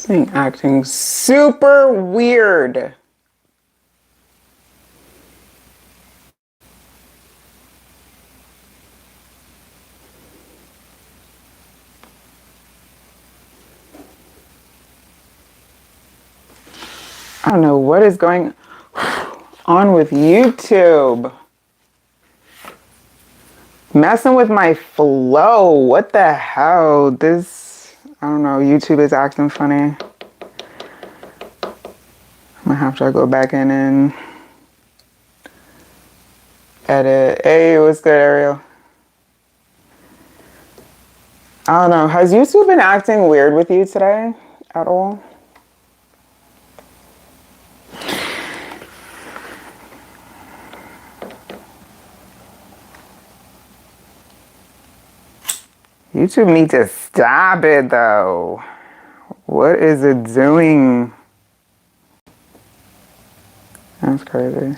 Being acting super weird. I don't know what is going on with YouTube. Messing with my flow. What the hell? I don't know. YouTube is acting funny. I'm gonna have to go back in and edit. Hey, what's good, Ariel? I don't know. Has YouTube been acting weird with you today at all? YouTube needs to stop it though. What is it doing? That's crazy.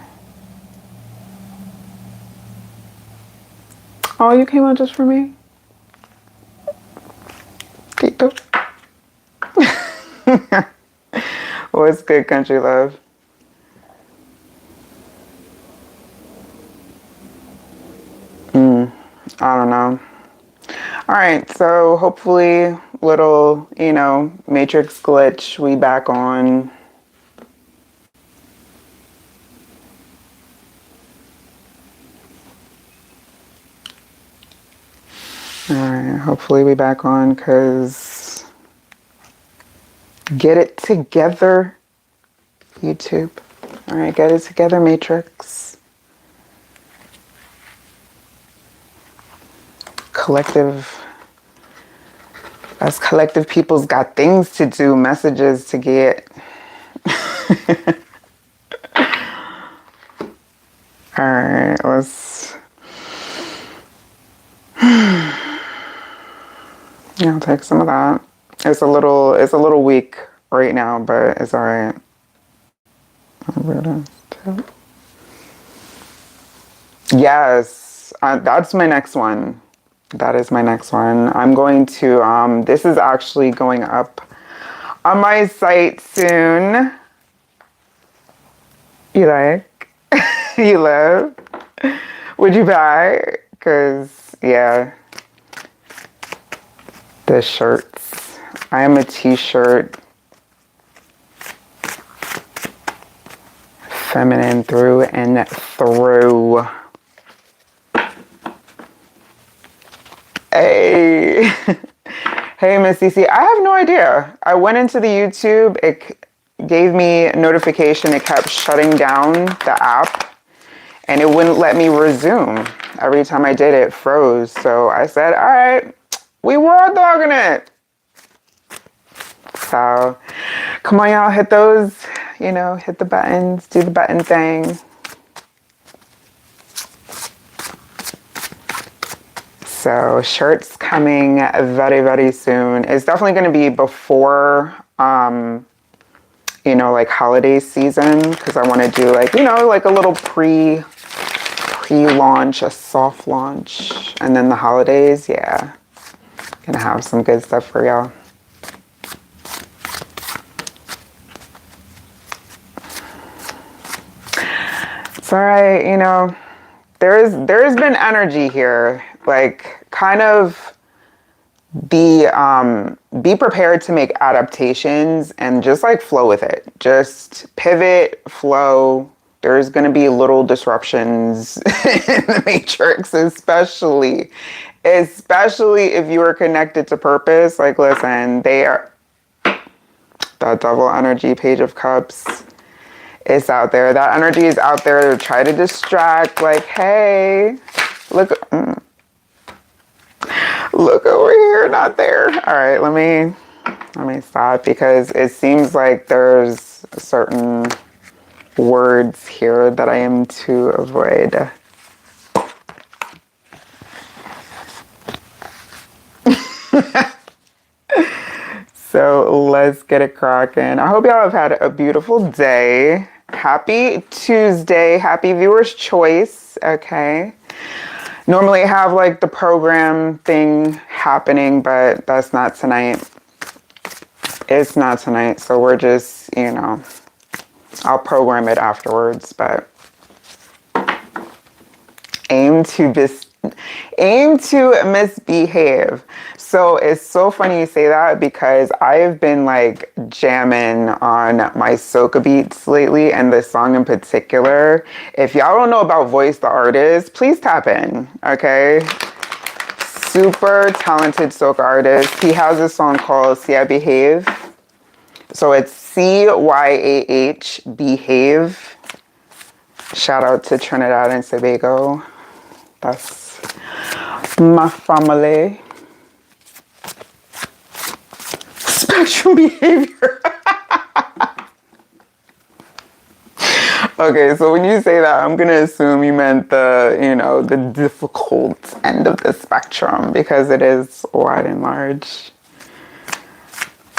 Oh, you came out just for me? Tito. What's good, country love? I don't know. All right, so hopefully little, matrix glitch, we back on. All right, hopefully we back on because get it together, YouTube. All right, get it together, Matrix. Us collective people's got things to do, messages to get. All right, let's. I'll take some of that. It's a little weak right now, but it's all right. Yes, that's my next one. That is my next one. I'm going to, this is actually going up on my site soon. You like? You love? Would you buy? Because, yeah. The shirts. I am a t-shirt. Feminine through and through. Hey. Hey, Miss CC. I have no idea. I went into the YouTube. It gave me a notification. It kept shutting down the app and it wouldn't let me resume. Every time I did it froze. So I said, all right, we were dogging it. So come on, y'all, hit those, hit the buttons, do the button thing. So shirts coming very, very soon. It's definitely going to be before, like holiday season, because I want to do like a little pre-launch, a soft launch, and then the holidays. Yeah, gonna have some good stuff for y'all. It's all right, there's been energy here. Like, kind of be prepared to make adaptations and just like flow with it. Just pivot, flow. There's gonna be little disruptions in the matrix, especially if you are connected to purpose. Like, listen, they are that double energy, Page of Cups. It's out there. That energy is out there to try to distract. Like, hey, look over here, not there. All right, let me stop because it seems like there's certain words here that I am to avoid. So let's get it cracking. I hope y'all have had a beautiful day. Happy Tuesday. Happy viewer's choice. Okay. Normally I have like the program thing happening, but that's not tonight. It's not tonight, so we're just, you know, I'll program it afterwards, but aim to misbehave. So it's so funny you say that because I've been like jamming on my soca beats lately, and this song in particular. If y'all don't know about Voice the Artist, please tap in, okay? Super talented soca artist. He has a song called See I Behave. So it's CYAH Behave. Shout out to Trinidad and Tobago. That's my family. Spectrum behavior. Okay, so when you say that, I'm gonna assume you meant the, you know, the difficult end of the spectrum because it is wide and large.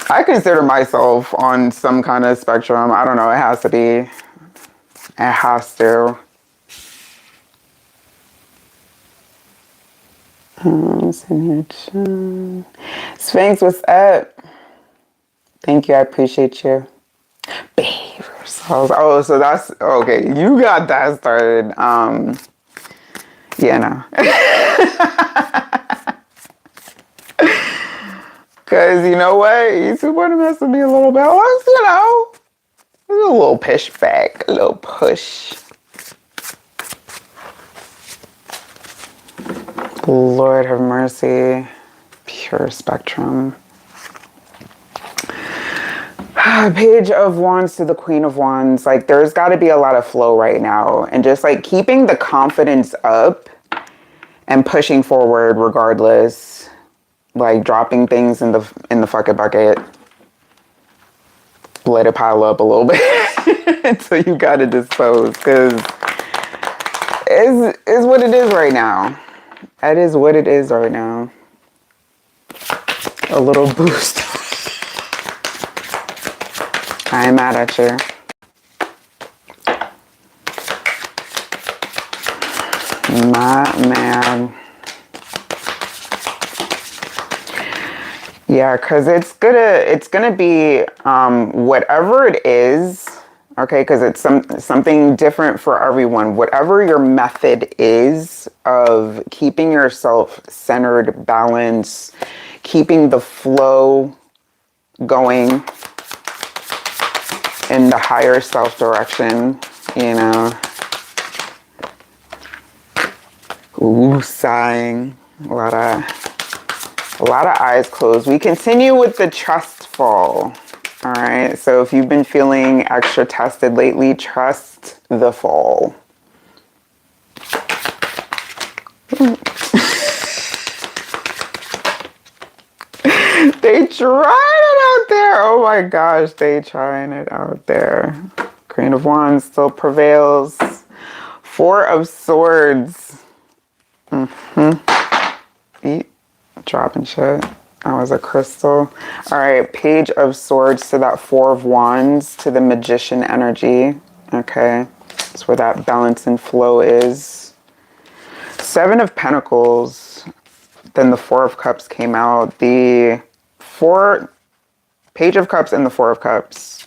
I consider myself on some kind of spectrum. I don't know, it has to be. It has to. Sphinx, what's up? Thank you, I appreciate you. Behave yourselves. Oh, so that's okay. You got that started. Yeah, no. Cause you know what? You two want to mess with me a little bit. Let's, you know, a little push back, a little push. Lord have mercy. Pure spectrum. Page of Wands to the Queen of Wands. Like, there's got to be a lot of flow right now. And just, like, keeping the confidence up and pushing forward regardless. Like, dropping things in the fucking bucket. Let it pile up a little bit until you got to dispose. Because it's what it is right now. That is what it is right now. A little boost. I ain't mad at you. Not mad. Yeah, because it's gonna be whatever it is, okay, because it's something different for everyone. Whatever your method is of keeping yourself centered, balanced, keeping the flow going in the higher self direction, you know. Ooh, sighing. A lot of eyes closed. We continue with the trust fall. All right. So if you've been feeling extra tested lately, trust the fall. They trying it out there. Oh my gosh, they trying it out there. Queen of Wands still prevails. Four of Swords. Dropping shit. That was a crystal. All right, Page of Swords to that Four of Wands to the Magician energy. Okay, that's where that balance and flow is. Seven of Pentacles. Then the Four of Cups came out. The Page of Cups and the Four of Cups.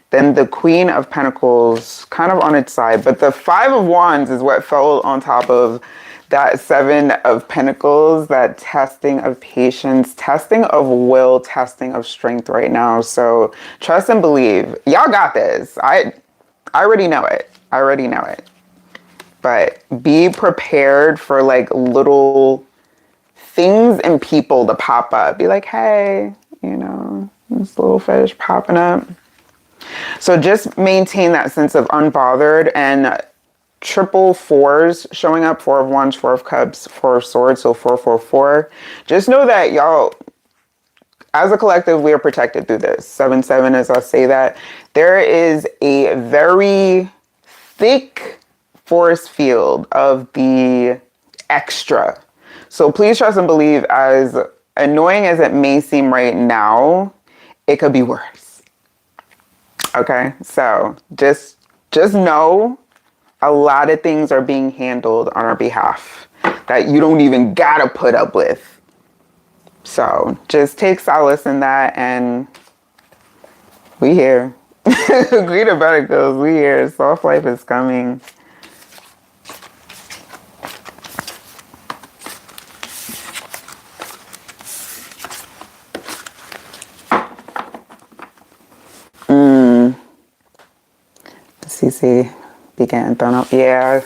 Then the Queen of Pentacles kind of on its side. But the Five of Wands is what fell on top of that Seven of Pentacles, that testing of patience, testing of will, testing of strength right now. So trust and believe. Y'all got this. I already know it. I already know it. But be prepared for like little things and people to pop up. Be like, hey, you know, this little fish popping up. So just maintain that sense of unbothered and triple fours showing up. Four of Wands, Four of Cups, Four of Swords, so 444. Just know that y'all, as a collective, we are protected through this. 7-7, as I'll say that. There is a very thick force field of the extra. So please trust and believe, as annoying as it may seem right now, it could be worse. Okay, so just know a lot of things are being handled on our behalf that you don't even gotta put up with. So just take solace in that and We here. Agree to better goes. We here. Soft life is coming. CC be getting thrown up. Yeah,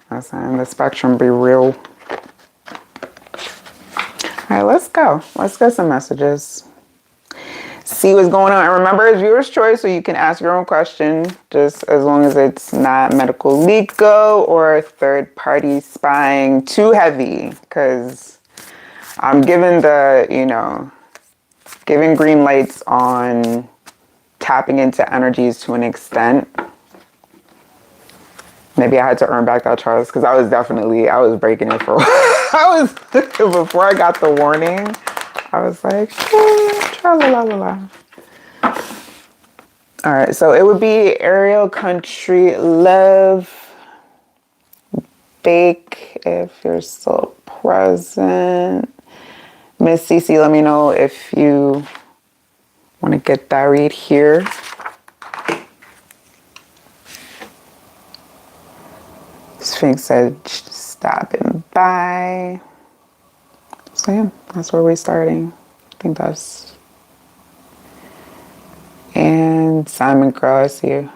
I'm saying the spectrum be real. All right, let's go. Let's get some messages. See what's going on. And remember, it's viewer's choice, so you can ask your own question, just as long as it's not medical legal or third-party spying too heavy, because I'm giving giving green lights on tapping into energies to an extent. Maybe I had to earn back that trust, because I was breaking it for a while. Before I got the warning, I was like, tra la la la la. All right, so it would be Ariel, Country, Love, Bake, if you're still present. Miss Cece, let me know if you want to get that read here. Sphinx said, stopping by. So yeah, that's where we're starting. I think that's... And Simon Crow, I see you.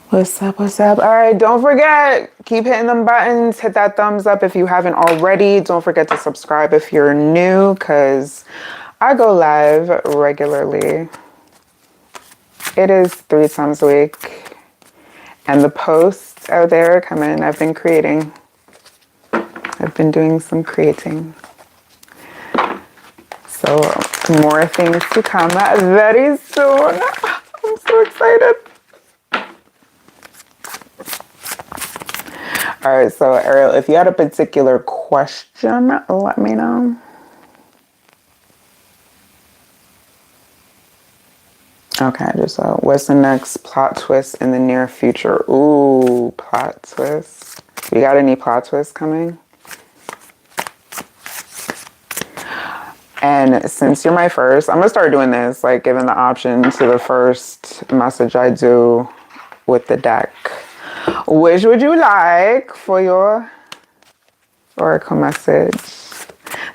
What's up, what's up? All right, don't forget, keep hitting them buttons. Hit that thumbs up if you haven't already. Don't forget to subscribe if you're new, because I go live regularly. It is 3 times a week. And the posts out there come in. I've been creating. I've been doing some creating. So more things to come very soon. I'm so excited. All right, so Ariel, if you had a particular question, let me know. Okay, just what's the next plot twist in the near future? Ooh, plot twist. We got any plot twists coming? And since you're my first, I'm gonna start doing this, like giving the option to the first message I do with the deck. Which would you like for your oracle message?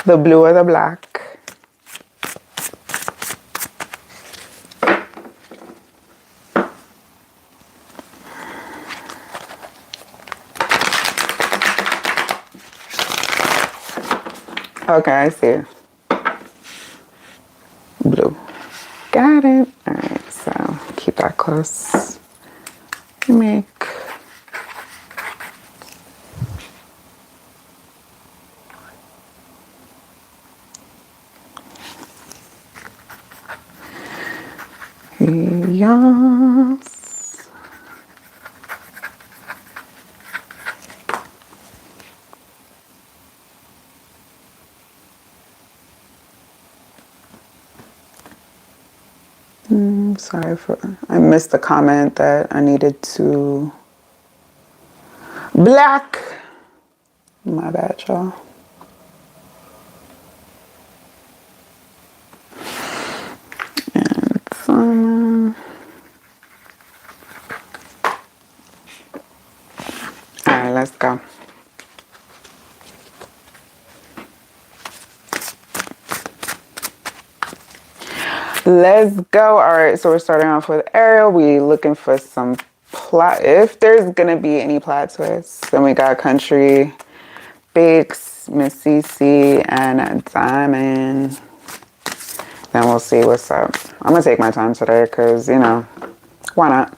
The blue or the black? Okay, I see. Blue. Got it. All right, so keep that close. Make yes. Sorry I missed the comment that I needed to black. My bad, y'all. And some. All right, let's go. Let's go. All right, so we're starting off with Ariel. We looking for some plot. If there's gonna be any plot twists, then we got Country, Bakes, Miss CC, and Diamond. Then we'll see what's up. I'm gonna take my time today, because why not?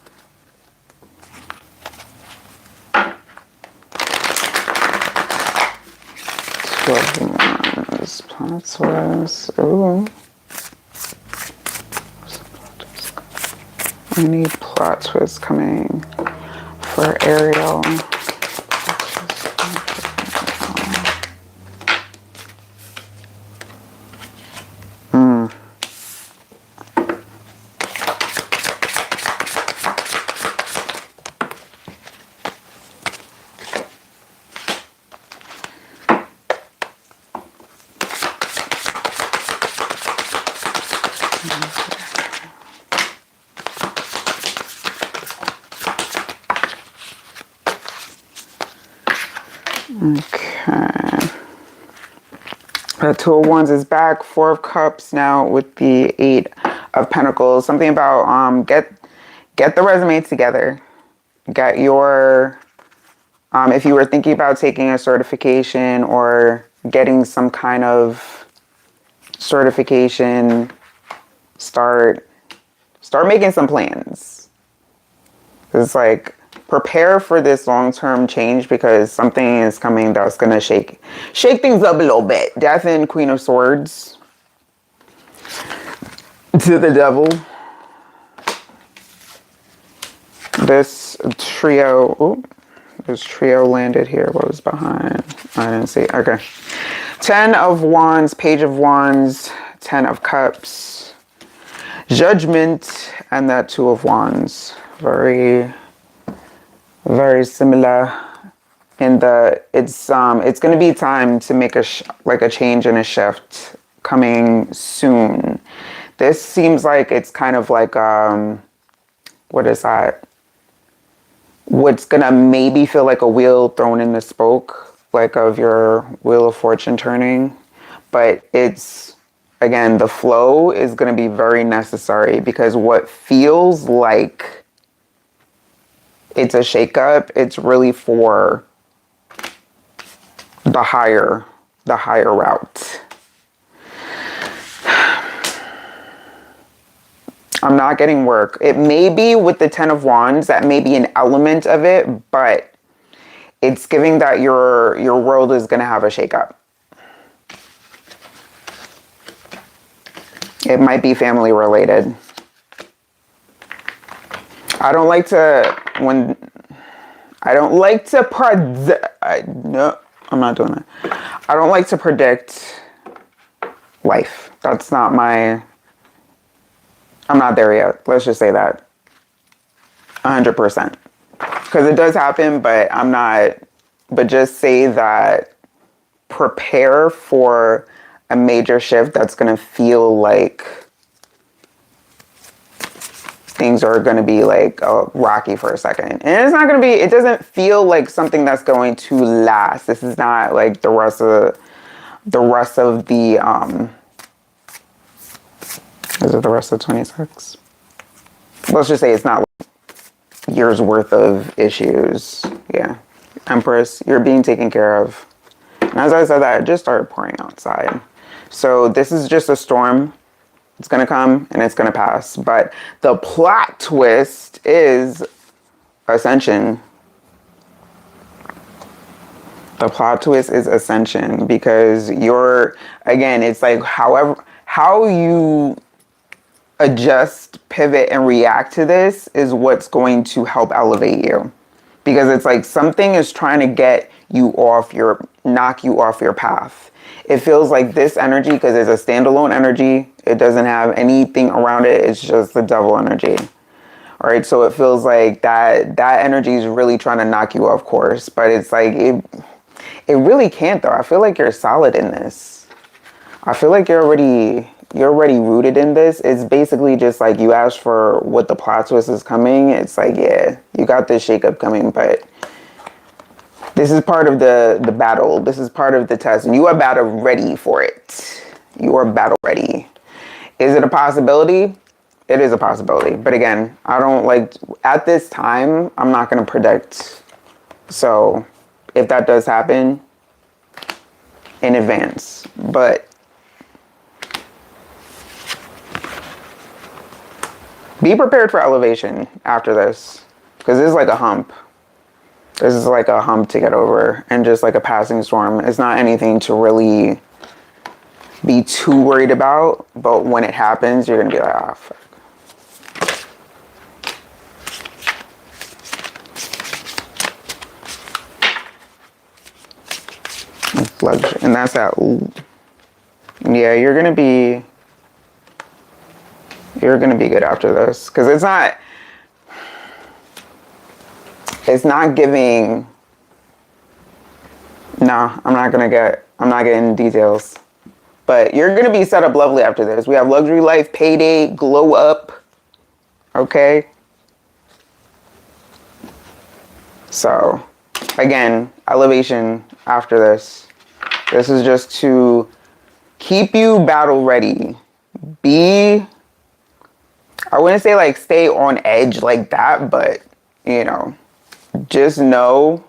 Plot twist. Ooh. Any plot twist coming for Ariel? Okay. The Two of Wands is back. Four of Cups now with the Eight of Pentacles. Something about get the resume together. Get your if you were thinking about taking a certification or getting some kind of certification, start making some plans. It's like prepare for this long-term change because something is coming that's gonna shake things up a little bit. Death and Queen of Swords to the Devil. This trio, this trio landed here. What was behind? I didn't see. Okay. 10 of Wands, Page of Wands, 10 of Cups, Judgment, and that Two of Wands. Very, very similar in the, it's going to be time to make a change and a shift coming soon. This seems like it's kind of like, what is that? What's gonna maybe feel like a wheel thrown in the spoke, like of your Wheel of Fortune turning. But it's, again, the flow is gonna be very necessary because what feels like it's a shakeup, it's really for the higher route. I'm not getting work. It may be with the 10 of Wands, that may be an element of it, but it's giving that your world is going to have a shakeup. It might be family related. I don't like to no, I'm not doing that. I don't like to predict life. That's not my, I'm not there yet. Let's just say that. 100%. Because it does happen, but I'm not, but just say that prepare for a major shift that's going to feel like things are going to be like rocky for a second. And it's not going to be, it doesn't feel like something that's going to last. This is not like the rest of the, is it the rest of 26? Let's just say it's not like years worth of issues. Yeah. Empress, you're being taken care of. And as I said that, it just started pouring outside. So this is just a storm. It's going to come and it's going to pass. But the plot twist is ascension. The plot twist is ascension because again, it's like how you adjust, pivot, and react to this is what's going to help elevate you. Because it's like something is trying to get you knock you off your path. It feels like this energy, because it's a standalone energy, it doesn't have anything around it, it's just the Devil energy. All right, so it feels like that energy is really trying to knock you off course, but it's like, it really can't though. I feel like you're solid in this. I feel like you're already rooted in this. It's basically just like you asked for what the plot twist is coming. It's like, yeah, you got this shakeup coming, but this is part of the battle. This is part of the test, and you are battle ready for it. You are battle ready. Is it a possibility? It is a possibility. But again, I don't like, at this time, I'm not going to predict. So if that does happen, in advance. But be prepared for elevation after this, because this is like a hump. This is like a hump to get over and just like a passing storm. It's not anything to really be too worried about, but when it happens, you're going to be like, ah, fuck. And that's that. Ooh. Yeah, you're going to be good after this, because it's not giving. No, I'm not getting details, but you're going to be set up lovely after this. We have luxury life, payday, glow up. Okay. So Again, elevation after this. This is just to keep you battle ready. Be, I wouldn't say like stay on edge like that, but you know, just know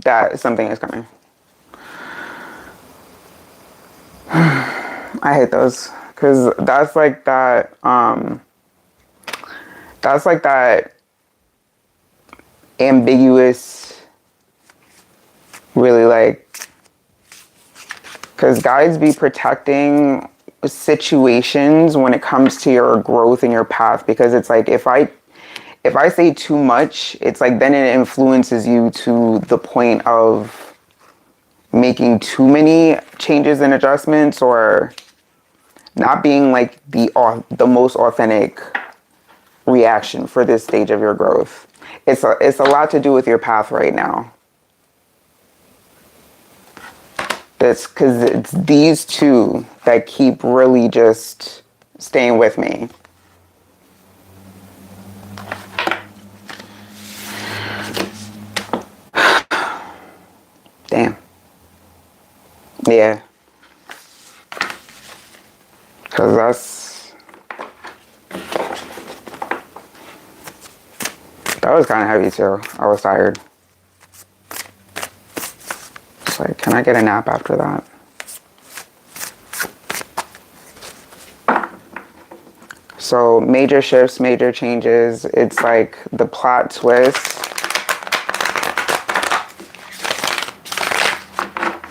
that something is coming. I hate those because that's like that ambiguous, really like, because guides be protecting situations when it comes to your growth and your path, because it's like if I say too much, it's like then it influences you to the point of making too many changes and adjustments, or not being like the most authentic reaction for this stage of your growth. It's a lot to do with your path right now. That's because it's these two that keep really just staying with me. Damn. Yeah. Because that was kind of heavy too. I was tired. It's like, can I get a nap after that? So major shifts, major changes. It's like the plot twist.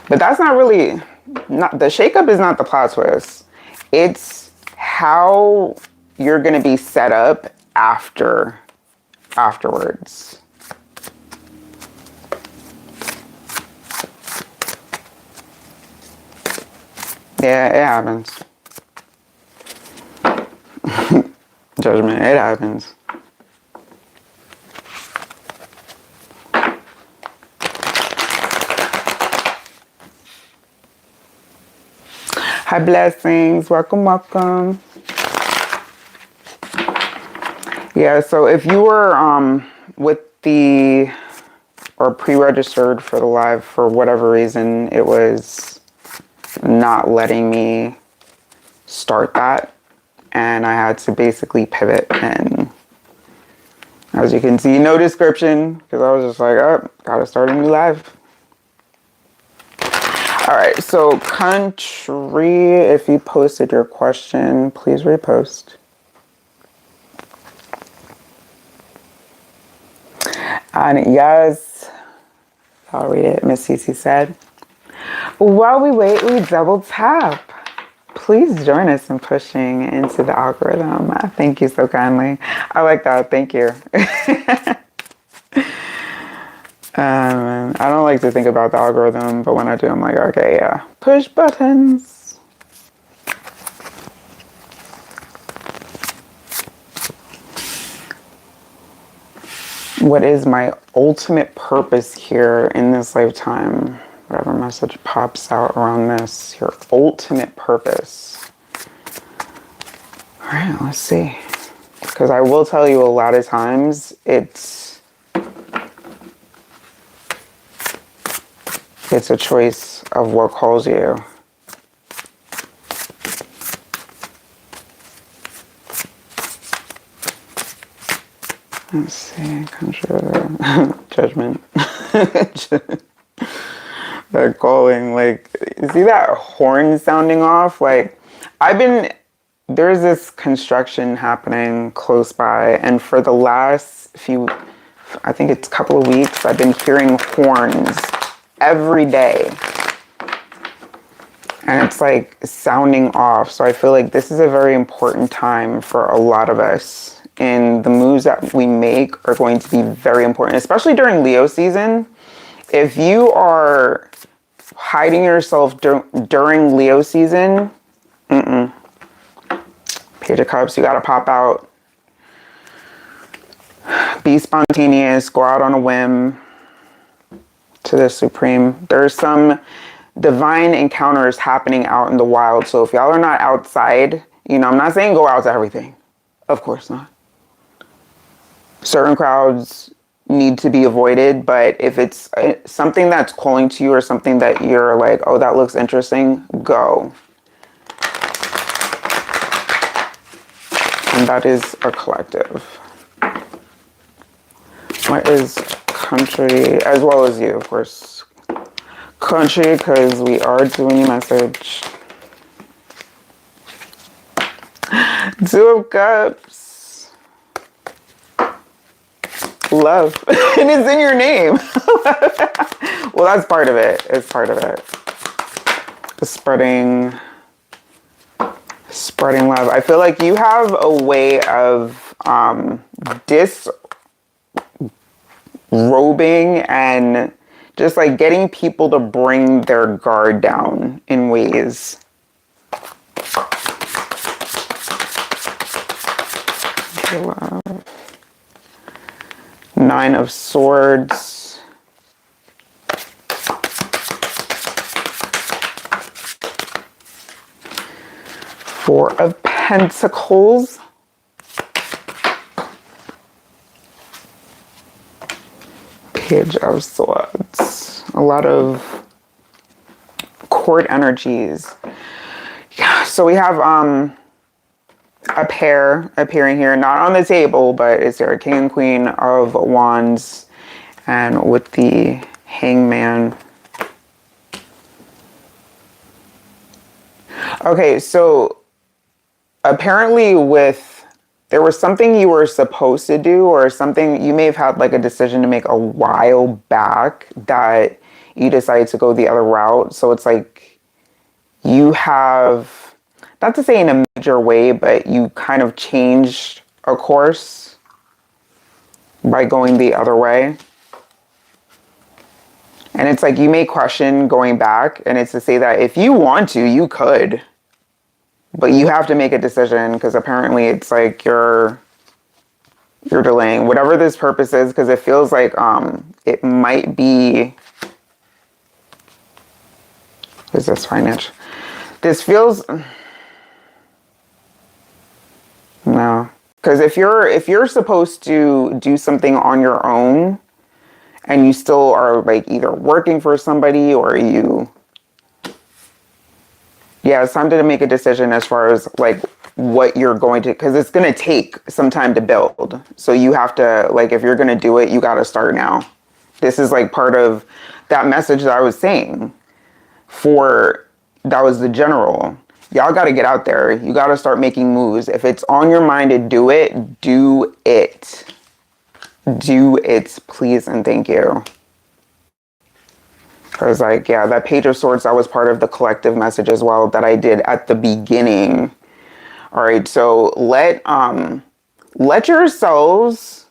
But that's not really, the shakeup is not the plot twist. It's how you're going to be set up afterwards. Yeah, it happens. Judgment, it happens. Hi, blessings. Welcome, welcome. Yeah, so if you were with the, or pre-registered for the live, for whatever reason, it was not letting me start that. And I had to basically pivot. And as you can see, no description, because I was just like, oh, gotta start a new live. All right, so country, if you posted your question, please repost. And yes, I'll read it. Miss Cece said, while we wait, we double tap. Please join us in pushing into the algorithm. Thank you so kindly. I like that. Thank you. I don't like to think about the algorithm, but when I do, I'm like, okay, yeah. Push buttons. What is my ultimate purpose here in this lifetime? Whatever message pops out around this, your ultimate purpose. All right, let's see. Because I will tell you a lot of times it's a choice of what calls you. Let's see, judgment. That calling, like, you see that horn sounding off? Like, there's this construction happening close by, and for the last few, I think it's a couple of weeks, I've been hearing horns every day. And it's like sounding off. So I feel like this is a very important time for a lot of us. And the moves that we make are going to be very important, especially during Leo season. If you are hiding yourself during Leo season, Page of Cups, you gotta pop out. Be spontaneous, go out on a whim to the supreme. There's some divine encounters happening out in the wild. So if y'all are not outside, I'm not saying go out to everything. Of course not. Certain crowds, need to be avoided. But if it's something that's calling to you or something that you're like, oh, that looks interesting, go. And that is a collective. What is country, as well as you, of course. Country, because we are doing a message. Two of Cups. Love. And it's in your name. Well, that's part of it. It's part of it. Spreading love. I feel like you have a way of disrobing and just like getting people to bring their guard down in ways. Love. Nine of Swords. Four of Pentacles. Page of Swords. A lot of court energies. Yeah, so we have a pair appearing here, not on the table, but is there a King and Queen of Wands, and with the Hangman. Okay, so apparently there was something you were supposed to do, or something you may have had like a decision to make a while back that you decided to go the other route. So it's like you have, not to say in a major way, but you kind of changed a course by going the other way. And it's like you may question going back, and it's to say that if you want to, you could. But you have to make a decision, because apparently it's like you're delaying whatever this purpose is, because it feels like it might be, is this financial? This feels, no, because if you're supposed to do something on your own, and you still are like either working for somebody or yeah, it's time to make a decision as far as like what you're going to, because it's going to take some time to build. So you have to, like, if you're going to do it, you got to start now. This is like part of that message that I was saying that was the general. Y'all got to get out there. You got to start making moves. If it's on your mind to do it, do it. Do it, please and thank you. Because like, yeah, that Page of Swords, that was part of the collective message as well that I did at the beginning. All right, so let yourselves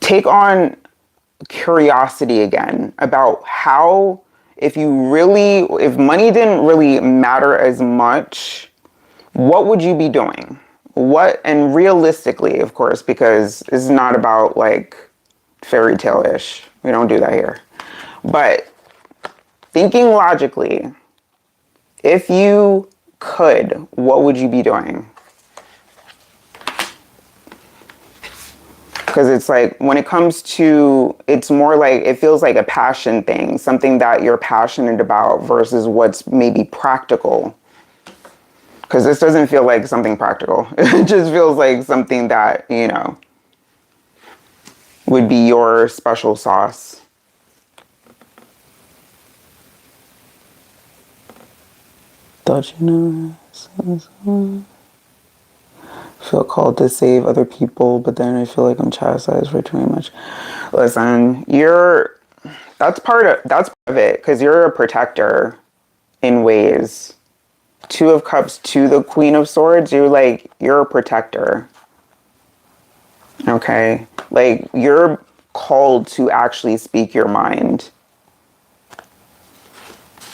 take on curiosity again about how, if money didn't really matter as much, what would you be doing? And realistically, of course, because it's not about like fairy tale-ish. We don't do that here. But thinking logically, if you could, what would you be doing? Because it's like, when it comes to, it's more like, it feels like a passion thing, something that you're passionate about versus what's maybe practical. Because this doesn't feel like something practical. It just feels like something that, would be your special sauce. Don't you know? Feel called to save other people, but then I feel like I'm chastised for too much. Listen, that's part of it, because you're a protector in ways. Two of Cups to the Queen of Swords, you're a protector. Okay? Like, you're called to actually speak your mind.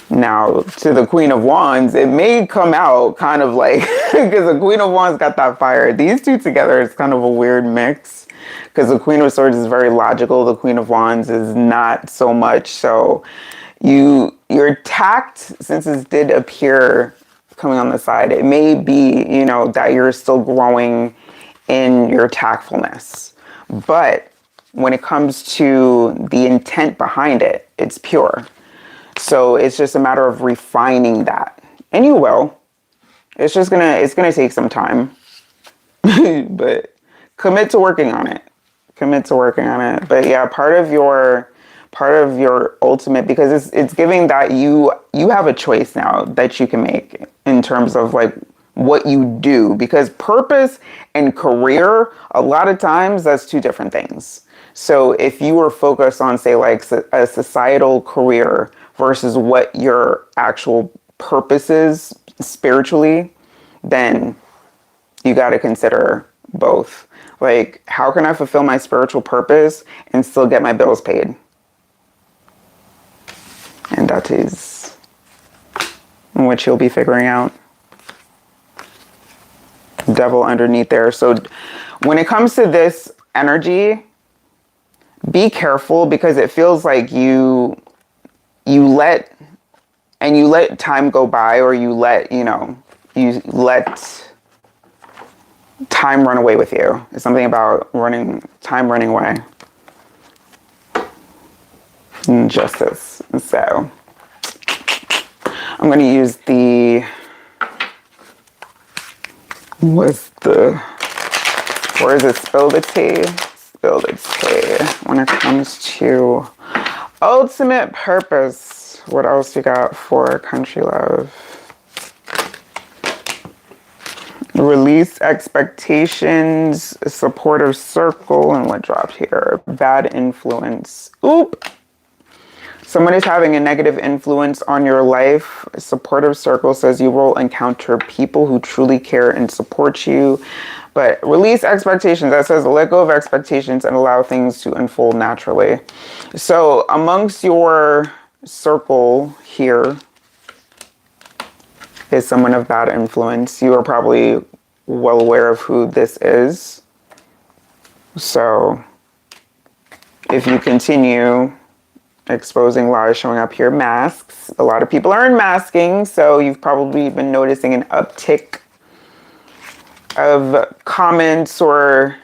Now, to the Queen of Wands, it may come out kind of like, because the Queen of Wands got that fire. These two together is kind of a weird mix, because the Queen of Swords is very logical. The Queen of Wands is not so much. So your tact, since it did appear coming on the side, it may be, that you're still growing in your tactfulness. But when it comes to the intent behind it, it's pure. So it's just a matter of refining that. And you will. It's gonna take some time. But commit to working on it. Commit to working on it. But yeah, part of your ultimate, because it's giving that you have a choice now that you can make in terms of like what you do, because purpose and career, a lot of times that's two different things. So if you were focused on, say, like a societal career versus what your actual purpose is spiritually, then you got to consider both. Like, how can I fulfill my spiritual purpose and still get my bills paid? And that is what you'll be figuring out. Devil underneath there. So when it comes to this energy, be careful, because it feels like you let time go by, or you let time run away with you. It's something about time running away. Justice. So I'm going to use spill the tea? Spill the tea. When it comes to ultimate purpose, what else you got for country love? Release expectations, supportive circle, and what dropped here? Bad influence. Oop. Someone is having a negative influence on your life. A supportive circle says you will encounter people who truly care and support you. But release expectations. That says let go of expectations and allow things to unfold naturally. So amongst your circle here is someone of bad influence. You are probably well aware of who this is. So if you continue exposing lies showing up here, masks. A lot of people are unmasking, so you've probably been noticing an uptick of comments or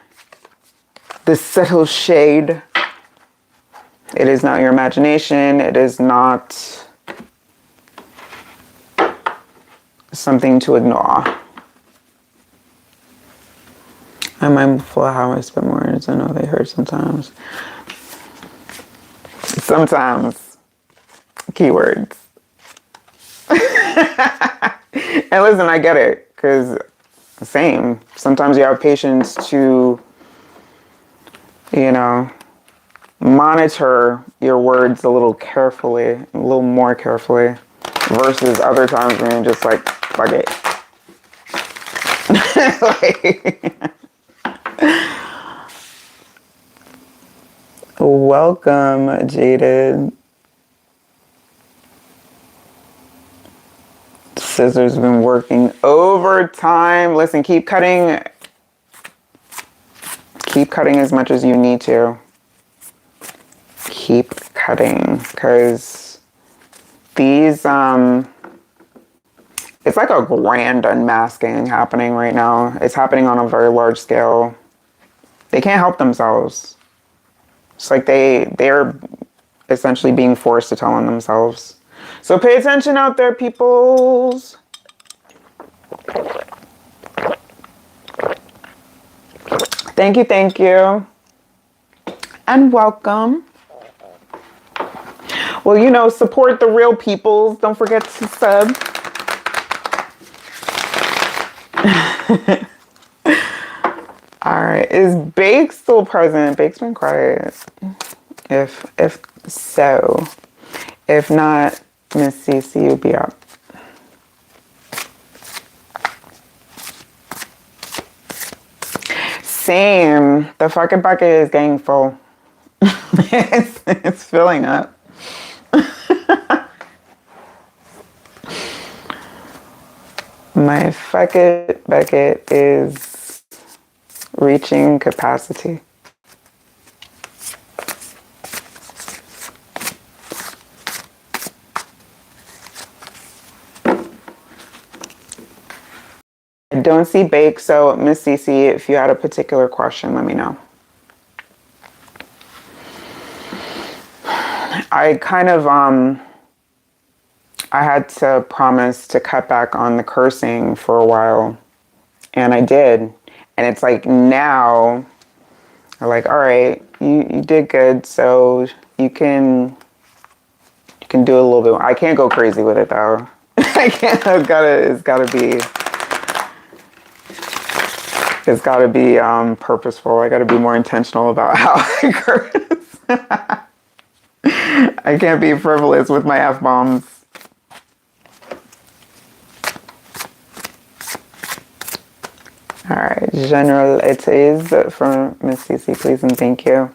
the subtle shade. It is not your imagination. It is not something to ignore. I'm mindful of how I spend words. I know they hurt sometimes. Sometimes. Keywords. And listen, I get it, because same. Sometimes you have patience to, monitor your words a little more carefully, versus other times when you're just like, fuck it. Welcome, Jaded. Scissors have been working overtime. Listen, keep cutting. Keep cutting as much as you need to. Keep cutting, because these, it's like a grand unmasking happening right now. It's happening on a very large scale. They can't help themselves. It's like they're essentially being forced to tell on themselves. So pay attention out there, peoples. Thank you. And welcome. Well, support the real peoples. Don't forget to sub. All right, is Bake still present? Bake's been quiet. If so, if not, Miss CC, you'll be up. Same. The fucking bucket is getting full. it's filling up. My fucking bucket is reaching capacity. I don't see Bake, so Miss Cece, if you had a particular question, let me know. I kind of, I had to promise to cut back on the cursing for a while, and I did. And it's like now, I'm like, all right, you did good, so you can do a little bit more. I can't go crazy with it though. I can't. It's gotta be purposeful. I gotta be more intentional about how I curse. I can't be frivolous with my F-bombs. All right, general it is from Miss Cece, please and thank you.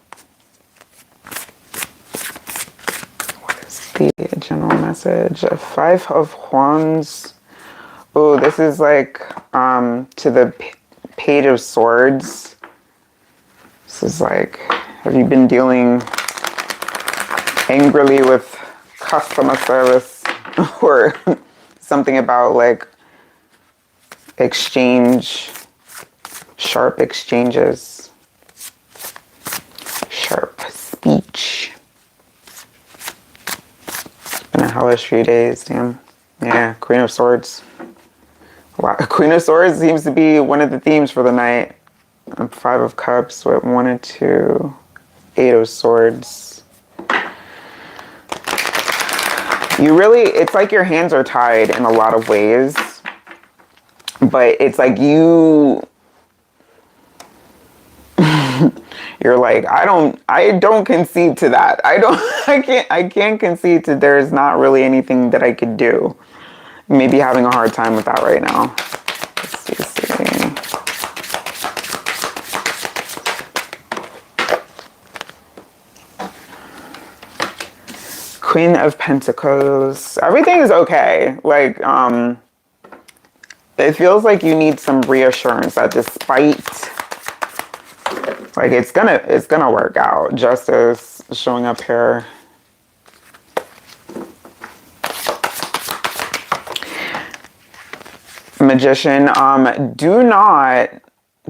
What is the general message? Five of Wands. Oh, this is like to the Page of Swords. This is like, have you been dealing angrily with customer service or something about like exchange, sharp exchanges, sharp speech? It's been a hellish few days, damn. Yeah, Queen of Swords. Wow. Queen of Swords seems to be one of the themes for the night. Five of Cups with 1 and 2. Eight of Swords. You really, it's like your hands are tied in a lot of ways. But it's like you're like, I don't concede to that. I can't concede to there's not really anything that I could do. Maybe having a hard time with that right now. Let's see. Queen of Pentacles. Everything is okay. Like, it feels like you need some reassurance that despite, like, it's gonna work out. Justice showing up here. Magician. Do not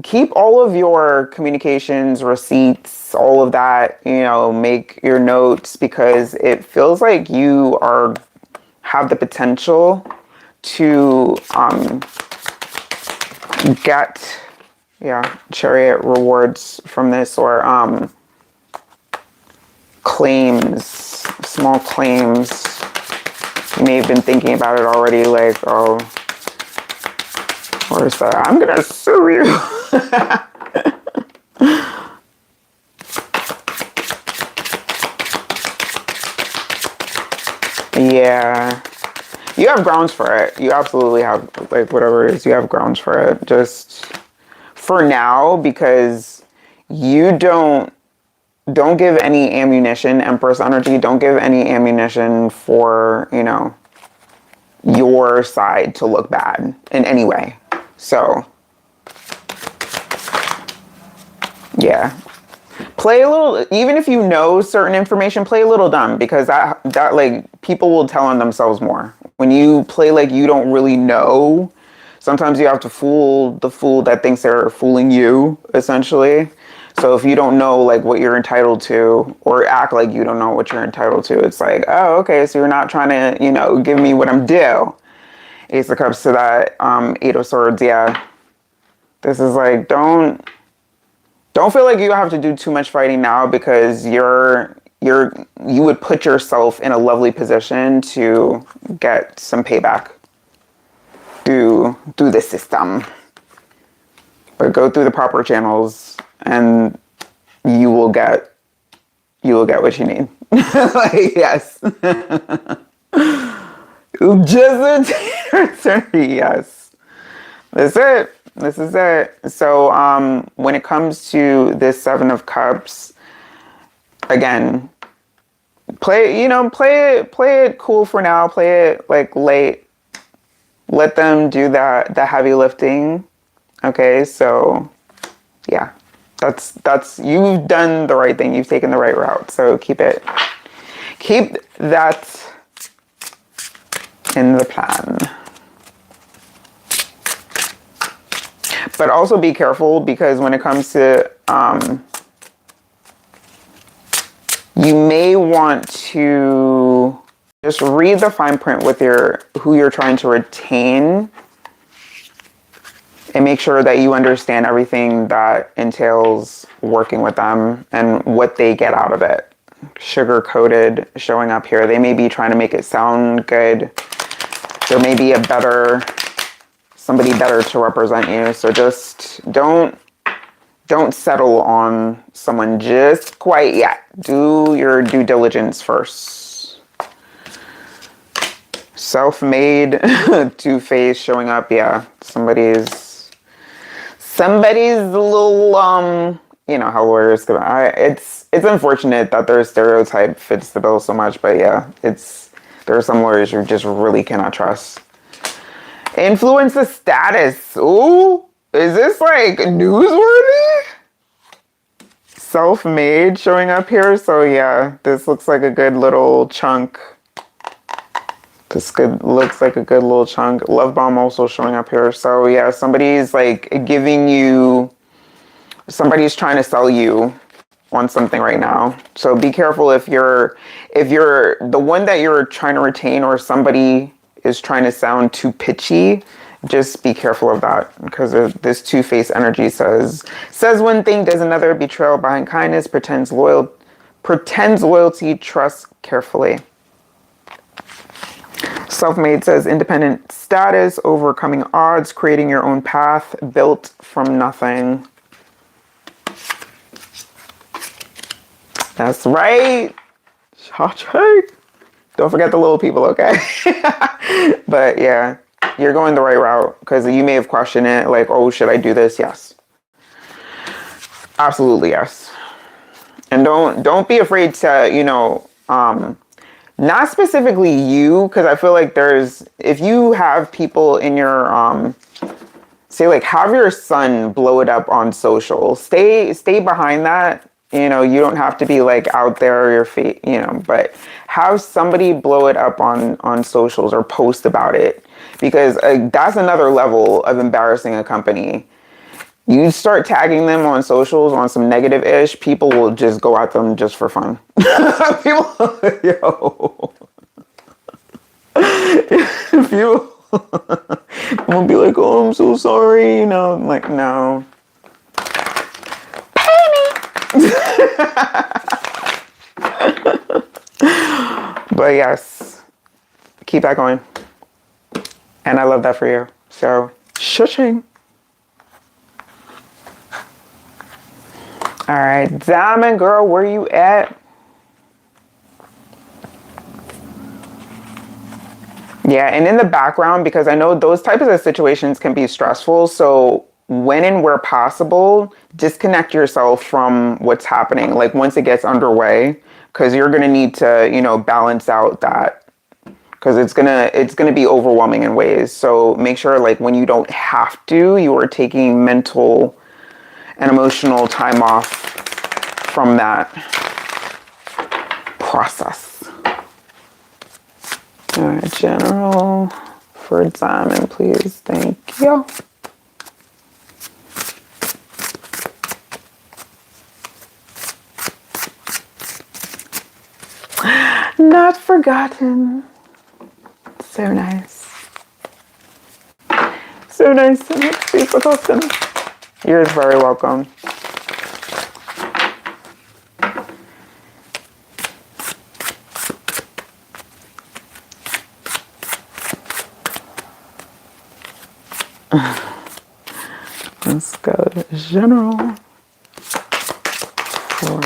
keep all of your communications, receipts, all of that, make your notes, because it feels like you have the potential to get chariot rewards from this, or claims, small claims. You may have been thinking about it already, like, oh, or so I'm gonna sue you. Yeah, you have grounds for it. You absolutely have, like, whatever it is, you have grounds for it. Just for now, because you don't give any ammunition, Empress energy. Don't give any ammunition for your side to look bad in any way. So, yeah, play a little, even if you know certain information, play a little dumb, because that like, people will tell on themselves more. When you play like you don't really know, sometimes you have to fool the fool that thinks they're fooling you, essentially. So if you don't know, like, what you're entitled to, or act like you don't know what you're entitled to, it's like, oh, okay, so you're not trying to, give me what I'm due. Ace of Cups to that, Eight of Swords, yeah. This is like, don't feel like you have to do too much fighting now, because you would put yourself in a lovely position to get some payback through the system. But go through the proper channels and you will get what you need. Like, yes. Just a yes. This is it. So when it comes to this Seven of Cups, again, play it cool for now. Play it like late. Let them do the heavy lifting. Okay, so yeah. That's you've done the right thing. You've taken the right route. So keep that in the plan. But also be careful, because when it comes to you may want to just read the fine print with who you're trying to retain, and make sure that you understand everything that entails working with them and what they get out of it. Sugar coated showing up here. They may be trying to make it sound good. There may be somebody better to represent you. So just don't settle on someone just quite yet. Do your due diligence first. Self-made, two-faced showing up. Yeah, somebody's a little, you know how lawyers go. It's unfortunate that their stereotype fits the bill so much, but yeah, there are some lawyers you just really cannot trust. Influence the status. Ooh, is this like newsworthy? Self-made showing up here. So yeah, this looks like a good little chunk. Looks like a good little chunk. Love bomb also showing up here. So yeah, somebody's like somebody's trying to sell you on something right now. So be careful if you're the one that you're trying to retain, or somebody is trying to sound too pitchy. Just be careful of that, because this two-faced energy says one thing, does another, betrayal behind kindness, pretends loyalty, trust carefully. Self-made says independent status, overcoming odds, creating your own path, built from nothing. That's right. Don't forget the little people, okay? But yeah, you're going the right route, because you may have questioned it, like, oh, should I do this? Yes. Absolutely, yes. And don't be afraid to, not specifically you, because I feel like if you have people in your, say like have your son blow it up on social, stay behind that. You don't have to be like out there, your feet, but have somebody blow it up on socials or post about it, because that's another level of embarrassing a company. You start tagging them on socials on some negative-ish, people will just go at them just for fun. People will be like, oh, I'm so sorry, I'm like, no. Pay me! But yes, keep that going. And I love that for you. So, shushing. All right, Diamond Girl, where you at? Yeah, and in the background, because I know those types of situations can be stressful. So when and where possible, disconnect yourself from what's happening. Like once it gets underway, because you're going to need to, balance out that, because it's gonna be overwhelming in ways. So make sure, like, when you don't have to, you are taking mental and emotional time off from that process. All right, General for Diamond, please. Thank you. Not forgotten. So nice. So nice to speak with Austin. You're very welcome. Let's go to General for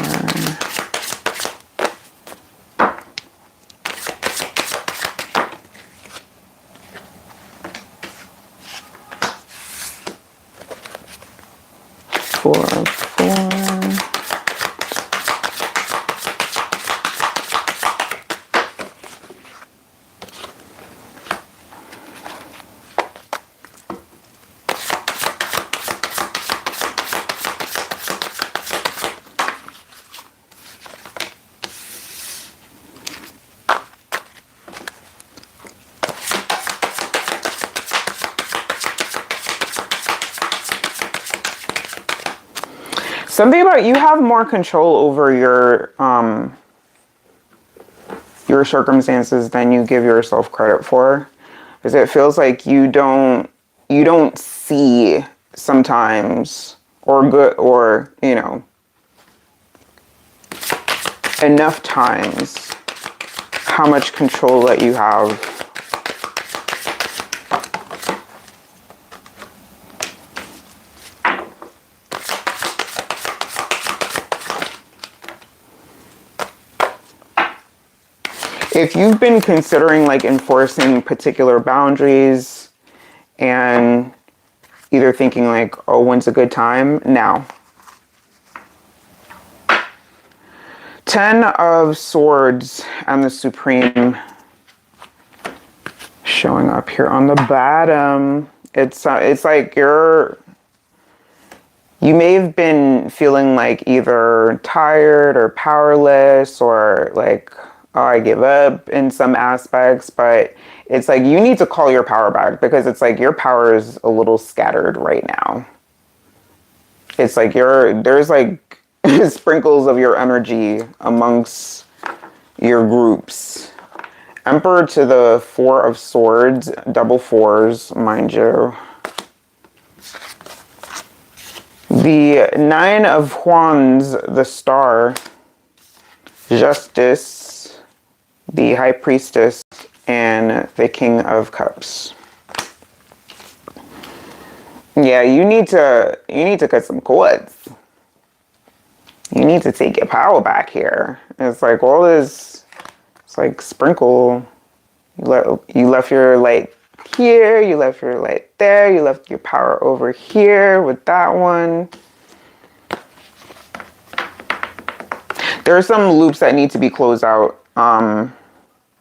something about you have more control over your your circumstances than you give yourself credit for. Because it feels like you don't see sometimes, or good, or, you know, enough times how much control that you have. If you've been considering like enforcing particular boundaries and either thinking like, oh, when's a good time? Now. 10 of Swords and the Supreme showing up here on the bottom. It's like you may have been feeling like either tired or powerless or like, oh, I give up in some aspects, but it's like you need to call your power back, because it's like your power is a little scattered right now. It's like there's like sprinkles of your energy amongst your groups. Emperor to the 4 of Swords, double fours, mind you. The 9 of Wands, the Star, Justice, the High Priestess, and the King of Cups. Yeah, you need to cut some cords. You need to take your power back here. It's like all this, it's like sprinkle. You left your light here, you left your light there, you left your power over here with that one. There are some loops that need to be closed out.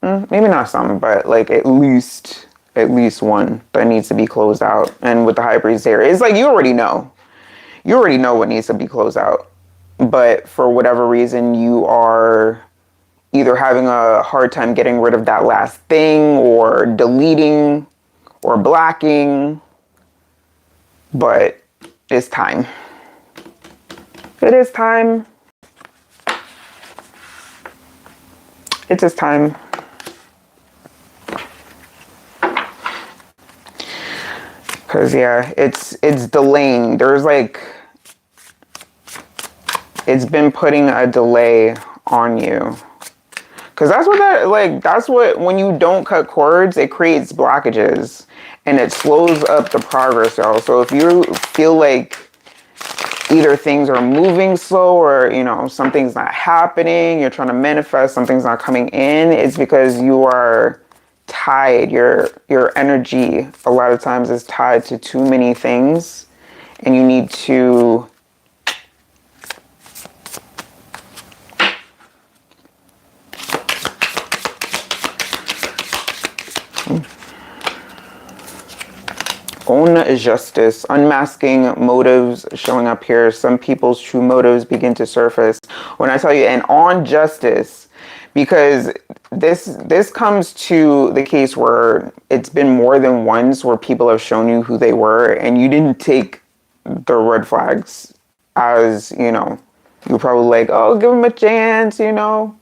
Maybe not some, but like at least one that needs to be closed out. And with the High Priest here, it's like you already know what needs to be closed out. But for whatever reason, you are either having a hard time getting rid of that last thing, or deleting, or blacking. But it's time. It is time. It is time. Because, yeah, it's delaying. There's like, it's been putting a delay on you. Because that's what, when you don't cut cords, it creates blockages. And it slows up the progress, y'all. So if you feel like either things are moving slow, or, you know, something's not happening, you're trying to manifest, something's not coming in, it's because you are tied. Your energy a lot of times is tied to too many things, and you need to own justice. Unmasking motives showing up here. Some people's true motives begin to surface when I tell you, and on justice, because this comes to the case where it's been more than once where people have shown you who they were, and you didn't take the red flags as, you know, you're probably like, oh, give them a chance, you know.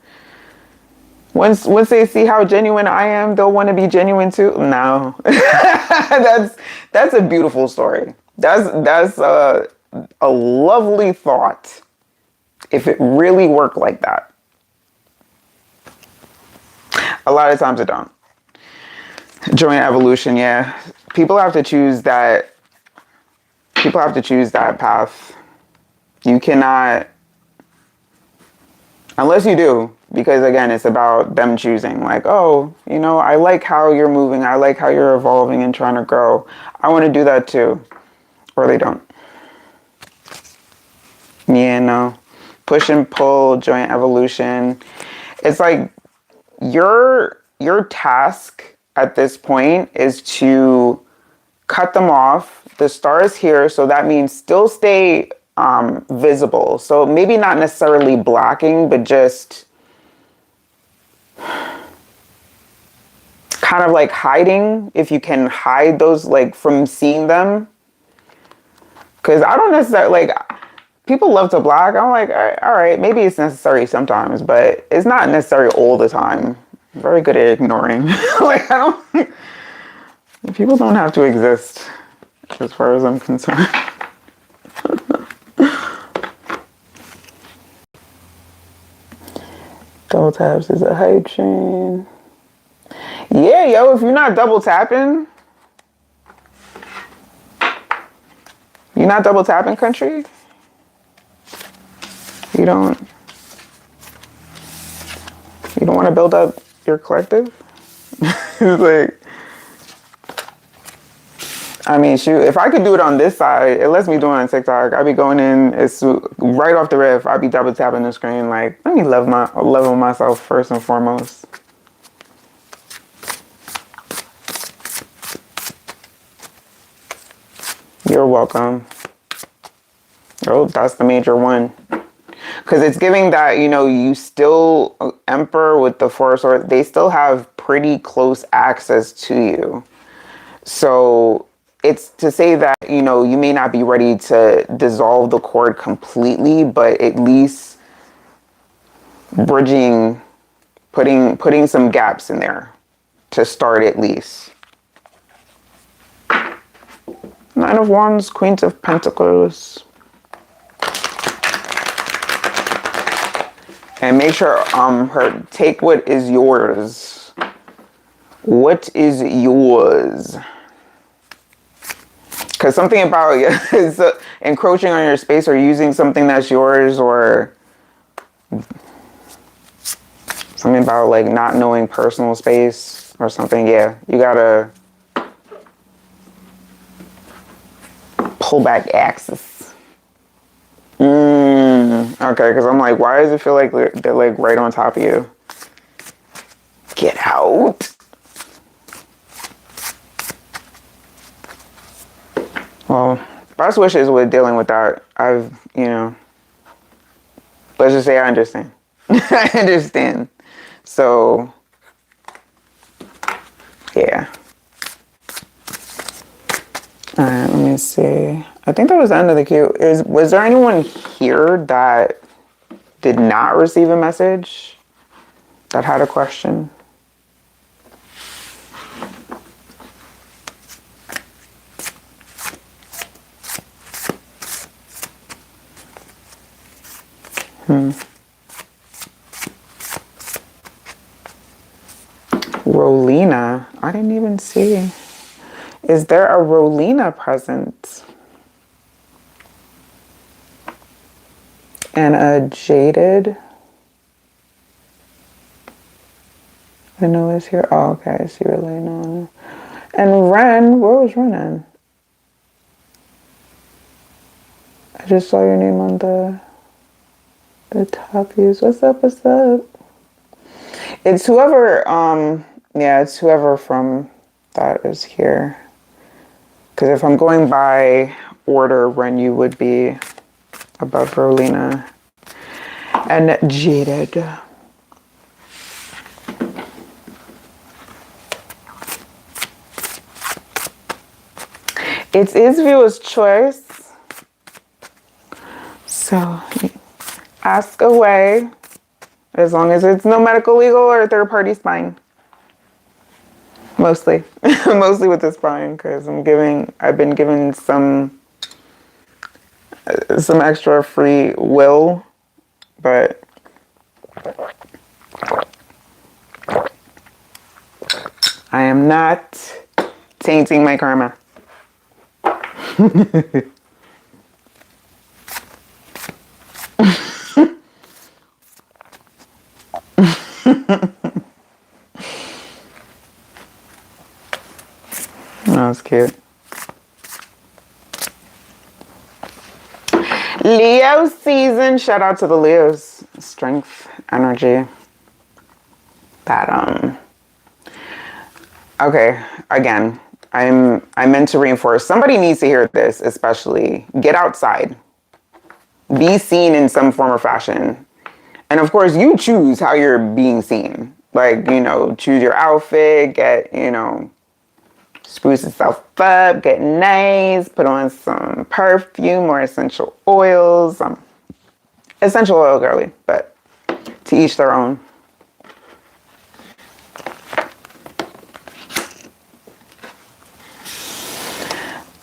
Once they see how genuine I am, they'll want to be genuine too. No, that's a beautiful story. That's a lovely thought. If it really worked like that. A lot of times it don't. Joint evolution, yeah. People have to choose that path. You cannot, unless you do, because again, it's about them choosing, like, oh, you know, I like how you're moving. I like how you're evolving and trying to grow. I want to do that too. Or they don't. Yeah, no. Push and pull, joint evolution. It's like your task at this point is to cut them off. The star is here, so that means still stay visible. So maybe not necessarily blocking, but just kind of like hiding, if you can hide those, like, from seeing them. Because I don't necessarily, like, people love to block. I'm like, all right, maybe it's necessary sometimes, but it's not necessary all the time. very good at ignoring. Like, I don't, people don't have to exist as far as I'm concerned. Double taps is a hype chain. Yeah, yo, if you're not double tapping, you're not double tapping country. You don't want to build up your collective? It's like, I mean, shoot, if I could do it on this side, it lets me do it on TikTok. I'd be going in, it's right off the riff, I'd be double tapping the screen. Like, let me level myself first and foremost. You're welcome. Oh, that's the major one. Because it's giving that, you know, you still, Emperor with the Four of Swords, they still have pretty close access to you. So it's to say that, you know, you may not be ready to dissolve the cord completely, but at least bridging, putting some gaps in there to start at least. Nine of Wands, Queens of Pentacles. And make sure take what is yours. What is yours? Because something about is encroaching on your space or using something that's yours, or something about like not knowing personal space or something. Yeah, you gotta pull back axis. Okay, because I'm like, why does it feel like they're like right on top of you? Get out. Well, best wishes with dealing with that. You know, let's just say I understand. I understand. So, yeah. All right, let me see. I think that was the end of the queue. Was there anyone here that did not receive a message that had a question? Rolina? I didn't even see. Is there a Rolina present? And a Jaded? I know is here. Oh, okay. I see Rolina. And Ren, where was Ren in? I just saw your name on the top views. What's up? What's up? It's whoever, yeah, it's whoever from that is here. Because if I'm going by order, Ren, you would be above Rolina. And Jaded. It is viewer's choice. So, ask away. As long as it's no medical, legal, or third party spine. Mostly. Mostly with the spine, because I've been given some extra free will, but I am not tainting my karma. That was cute. Leo season. Shout out to the Leos. Strength, energy. That okay, again, I meant to reinforce. Somebody needs to hear this, especially. Get outside. Be seen in some form or fashion. And of course, you choose how you're being seen. Like, you know, choose your outfit, get, you know, spruce yourself up, get nice, put on some perfume or essential oils. Essential oil girly, but to each their own.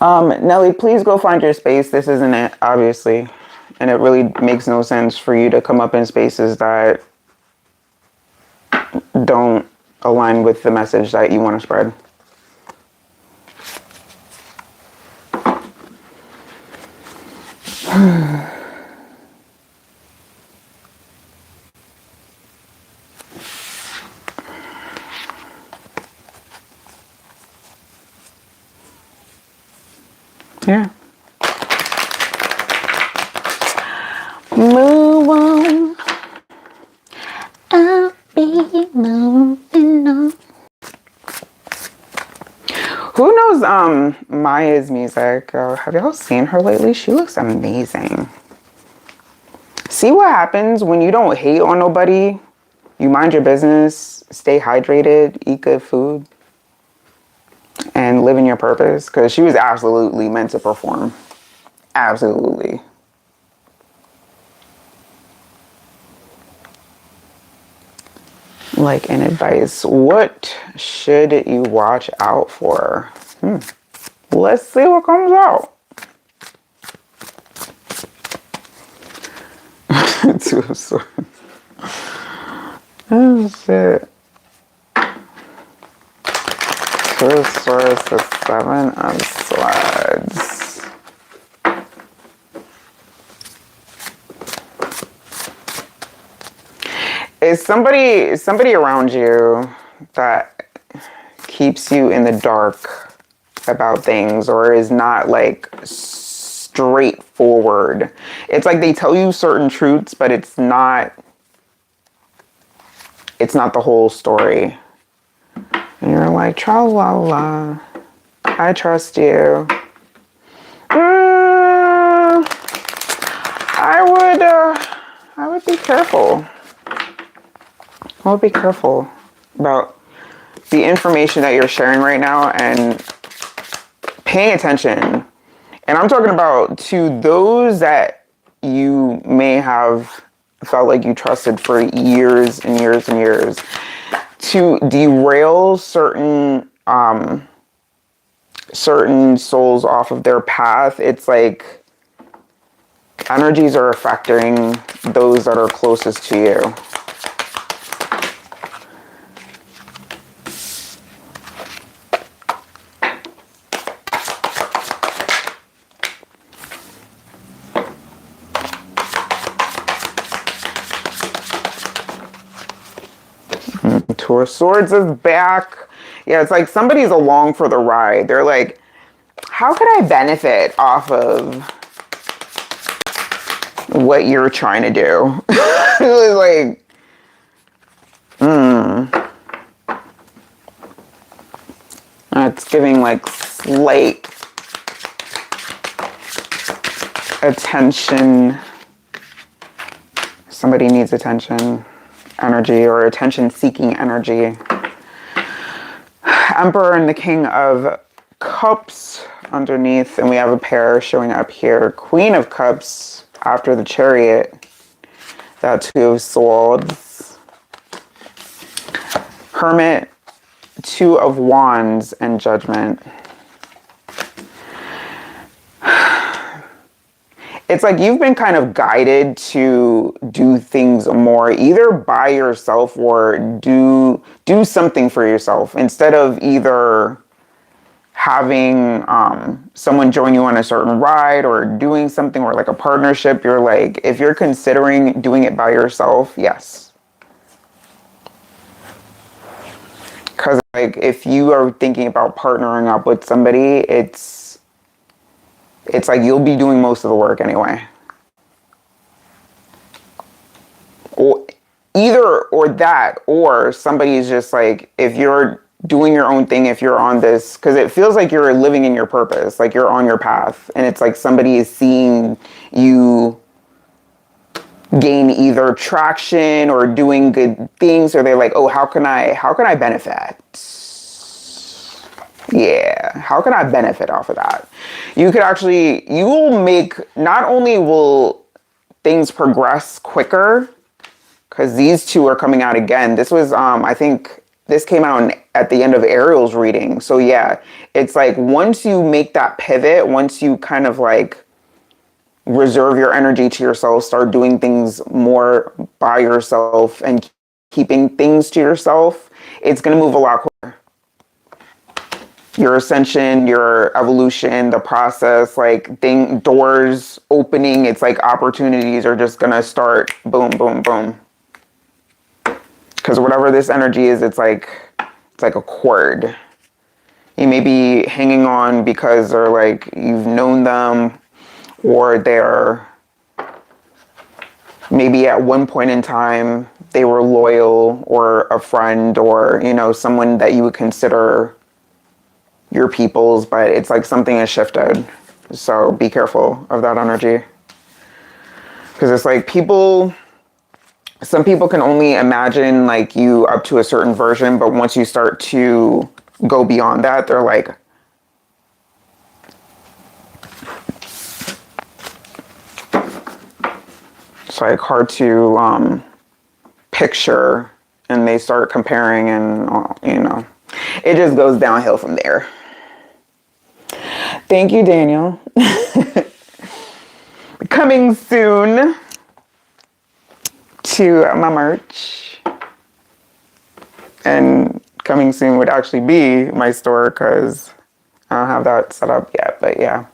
Nelly, please go find your space. This isn't it, obviously. And it really makes no sense for you to come up in spaces that don't align with the message that you want to spread. Yeah. Move on. I'll be moving on. Who knows Maya's music? Have y'all seen her lately? She looks amazing. See what happens when you don't hate on nobody. You mind your business, stay hydrated, eat good food, and live in your purpose. Because she was absolutely meant to perform. Absolutely. Like an advice, what should you watch out for? Let's see what comes out. Two of Swords. Oh shit. Two of Swords to Seven of Swords. Is somebody around you that keeps you in the dark about things, or is not like straightforward? It's like they tell you certain truths, but it's not the whole story. And you're like, tra la la, I trust you. I would be careful. I would be careful about the information that you're sharing right now and paying attention. And I'm talking about to those that you may have felt like you trusted for years and years and years, to derail certain souls off of their path. It's like energies are affecting those that are closest to you. Two of Swords is back. Yeah, it's like somebody's along for the ride. They're like, how could I benefit off of what you're trying to do? It was like, It's giving like slight attention. Somebody needs attention. Energy, or attention seeking energy. Emperor and the King of Cups underneath, and we have a pair showing up here. Queen of Cups after the Chariot. That Two of Swords. Hermit, Two of Wands, and Judgment. It's like you've been kind of guided to do things more, either by yourself or do something for yourself, instead of either having someone join you on a certain ride or doing something, or like a partnership. You're like, if you're considering doing it by yourself, yes. Because like if you are thinking about partnering up with somebody, it's like you'll be doing most of the work anyway. Or either or that, or somebody's just like, if you're doing your own thing, if you're on this, because it feels like you're living in your purpose, like you're on your path, and it's like somebody is seeing you gain either traction or doing good things, or they're like, oh, how can I benefit? Yeah, how can I benefit off of that? You will make, not only will things progress quicker, because these two are coming out again. This was, I think, this came out at the end of Ariel's reading. So yeah, it's like once you make that pivot, once you kind of like reserve your energy to yourself, start doing things more by yourself and keeping things to yourself, it's going to move a lot quicker. Your ascension, your evolution, the process, like doors opening, it's like opportunities are just going to start boom, boom, boom. Because whatever this energy is, it's like a cord. You may be hanging on because they're like you've known them, or they're maybe at one point in time they were loyal, or a friend, or someone that you would consider your people's, but it's like something has shifted. So be careful of that energy, because it's like some people can only imagine like you up to a certain version, but once you start to go beyond that, they're like, it's like hard to picture, and they start comparing, and it just goes downhill from there. Thank you, Daniel. Coming soon to my merch, and coming soon would actually be my store, because I don't have that set up yet, but yeah.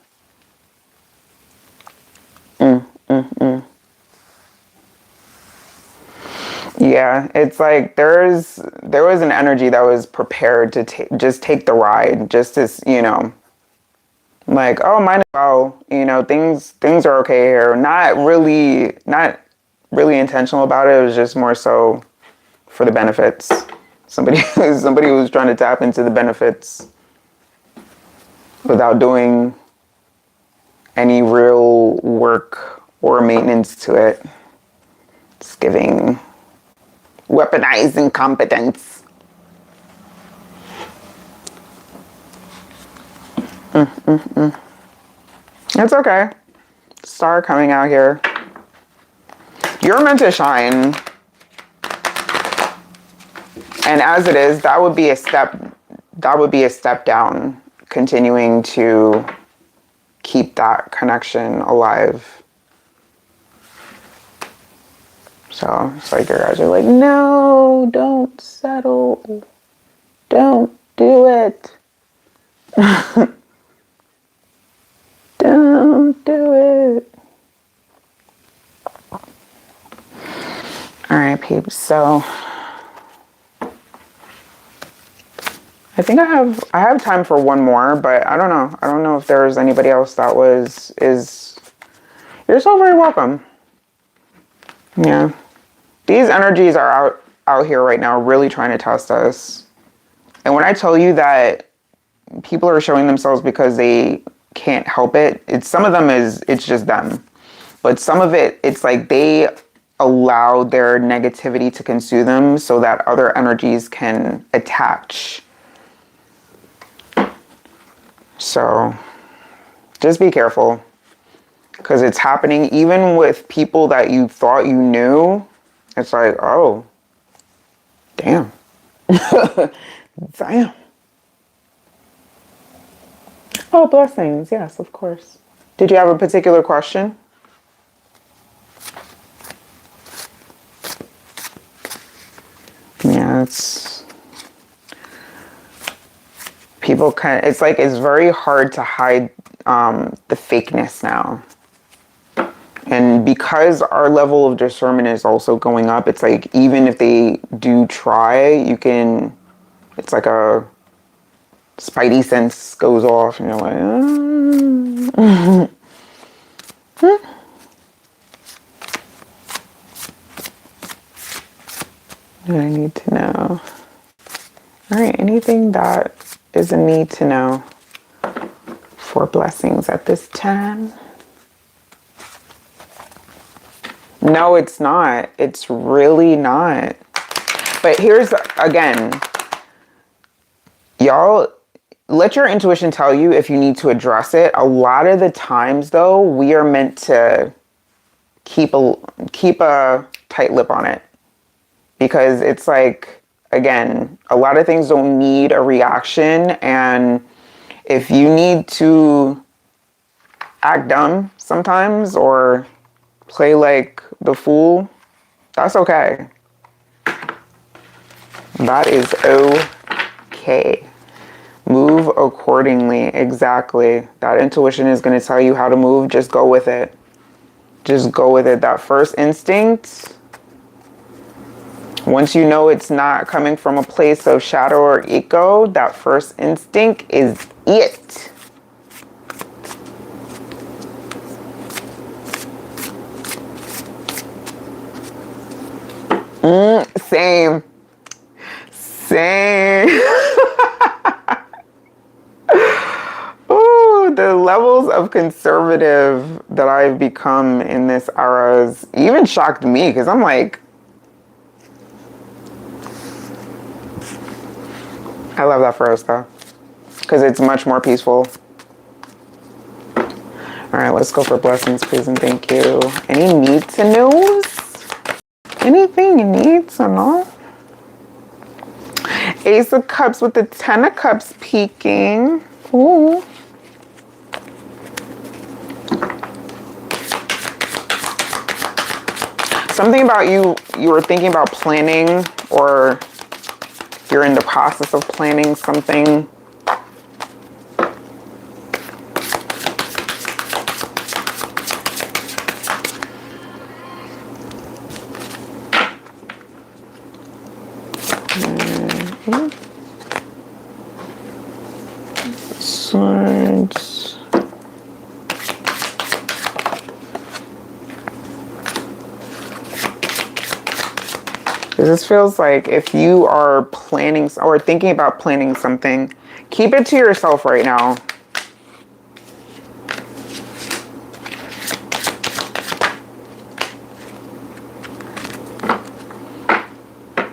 Yeah, it's like there was an energy that was prepared to just take the ride, just as, like, oh, might as well, things are okay here. Not really intentional about it. It was just more so for the benefits. Somebody was trying to tap into the benefits without doing any real work or maintenance to it. It's giving weaponized incompetence. It's okay. Star coming out here. You're meant to shine. And as it is, that would be a step down, continuing to keep that connection alive. So it's like your guys are like, no, don't settle. Don't do it. Don't do it. All right, peeps. So I think I have time for one more, but I don't know. I don't know if there's anybody else that you're so very welcome. Yeah. These energies are out here right now really trying to test us. And when I tell you that people are showing themselves because they can't help it, some of them it's just them. But some of it's like they allow their negativity to consume them so that other energies can attach. So just be careful, because it's happening even with people that you thought you knew. It's like, oh, damn. Damn. Oh, blessings. Yes, of course. Did you have a particular question? Yeah, people it's like it's very hard to hide the fakeness now. And because our level of discernment is also going up, it's like even if they do try, it's like a spidey sense goes off, and you're like, I need to know. All right, anything that is a need to know for blessings at this time? No, it's not. It's really not. But here's, again, y'all, let your intuition tell you if you need to address it. A lot of the times, though, we are meant to keep a tight lip on it. Because it's like, again, a lot of things don't need a reaction. And if you need to act dumb sometimes or play like the fool, that's okay. That is okay. Move accordingly. Exactly. That intuition is going to tell you how to move. Just go with it. Just go with it. That first instinct, once you know it's not coming from a place of shadow or ego, that first instinct is it. Same. Same. Ooh, the levels of conservative that I've become in this era has even shocked me because I'm like, I love that for us though, because it's much more peaceful. All right, let's go for blessings, please, and thank you. Any need to knows? Anything you need to know? Ace of Cups with the Ten of Cups peeking. Ooh. Something about you were thinking about planning, or you're in the process of planning something. Swords. This feels like if you are planning or thinking about planning something, keep it to yourself right now.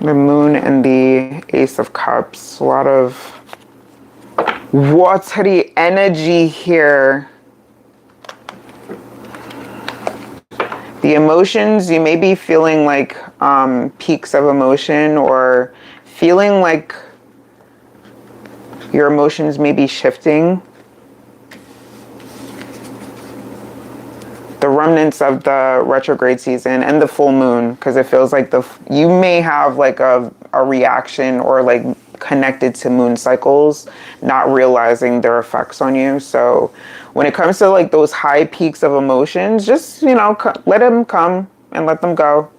The Moon and the Ace of Cups. A lot of watery energy here. The emotions, you may be feeling like peaks of emotion, or feeling like your emotions may be shifting. The remnants of the retrograde season and the full moon, because it feels like you may have like a reaction or like connected to moon cycles, not realizing their effects on you. So when it comes to like those high peaks of emotions, just, you know, let them come and let them go.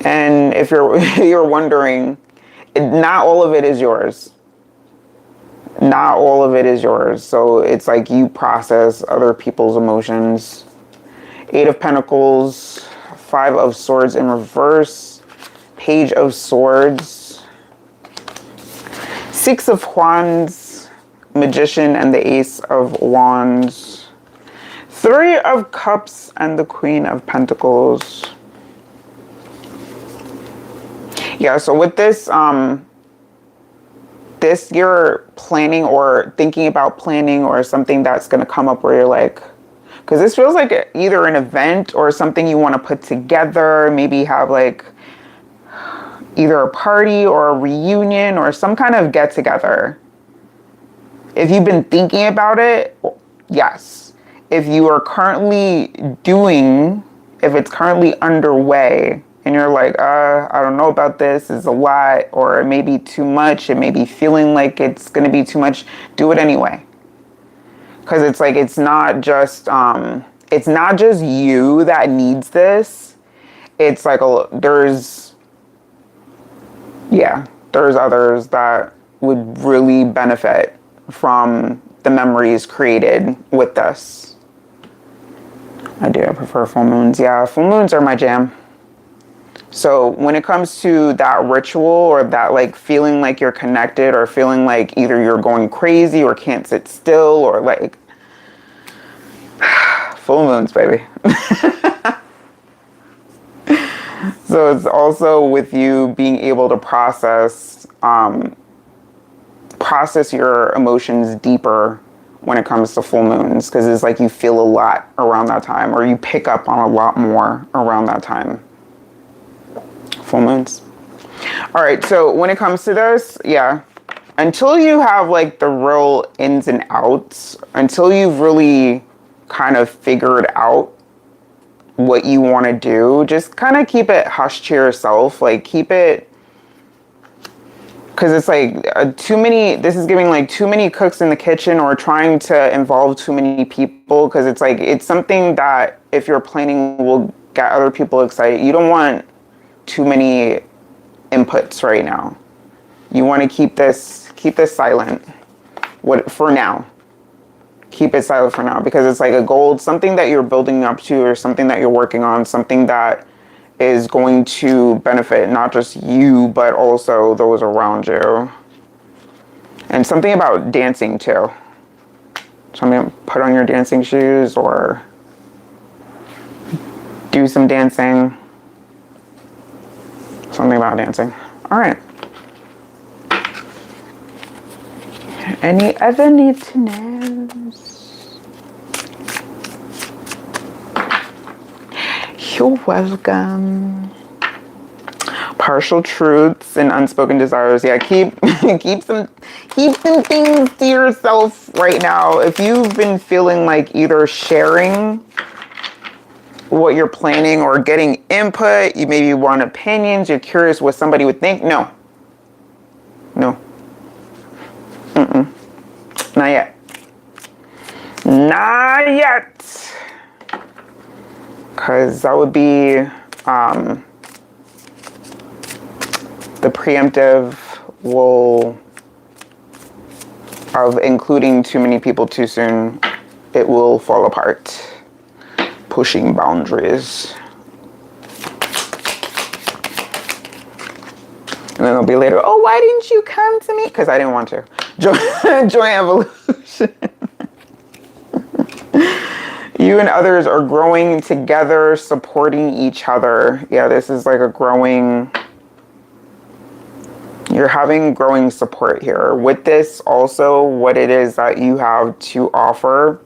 And if you're wondering, not all of it is yours. Not all of it is yours. So it's like you process other people's emotions. Eight of Pentacles, Five of Swords in reverse, Page of Swords, Six of Wands, Magician and the Ace of Wands, Three of Cups and the Queen of Pentacles. Yeah, so with this, you're planning or thinking about planning, or something that's going to come up where you're like, because this feels like either an event or something you want to put together, maybe have like either a party or a reunion or some kind of get together. If you've been thinking about it, yes. If you are currently if it's currently underway, and you're like, I don't know about this, it's a lot, or it may be too much, it may be feeling like it's going to be too much, do it anyway. Because it's like, it's not just you that needs this. It's like, there's others that would really benefit from the memories created with this. I prefer full moons. Yeah, full moons are my jam. So when it comes to that ritual, or that like feeling like you're connected, or feeling like either you're going crazy or can't sit still, or like full moons, baby. So it's also with you being able to process your emotions deeper when it comes to full moons, because it's like you feel a lot around that time, or you pick up on a lot more around that time. Full moons. All right, so when it comes to this, yeah, until you have like the real ins and outs, until you've really kind of figured out what you want to do, just kind of keep it hush to yourself. Like, keep it, because it's like too many, this is giving like too many cooks in the kitchen or trying to involve too many people, because it's like, it's something that if you're planning will get other people excited. You don't want too many inputs right now. You want to keep this silent. What for now? Keep it silent for now, because it's like a goal, something that you're building up to, or something that you're working on, something that is going to benefit not just you, but also those around you. And something about dancing too. Something, put on your dancing shoes or do some dancing. Something about dancing. All right. Any other need to knows? You're welcome. Partial truths and unspoken desires. Yeah, keep some things to yourself right now. If you've been feeling like either sharing what you're planning or getting input, you maybe want opinions, you're curious what somebody would think. No. Not yet. Not yet. Because that would be the preemptive will of including too many people too soon. It will fall apart. Pushing boundaries. And then they'll be later, oh, why didn't you come to me? Because I didn't want to. Joy evolution. You and others are growing together, supporting each other. Yeah, this is like a growing, you're having growing support here. With this, also what it is that you have to offer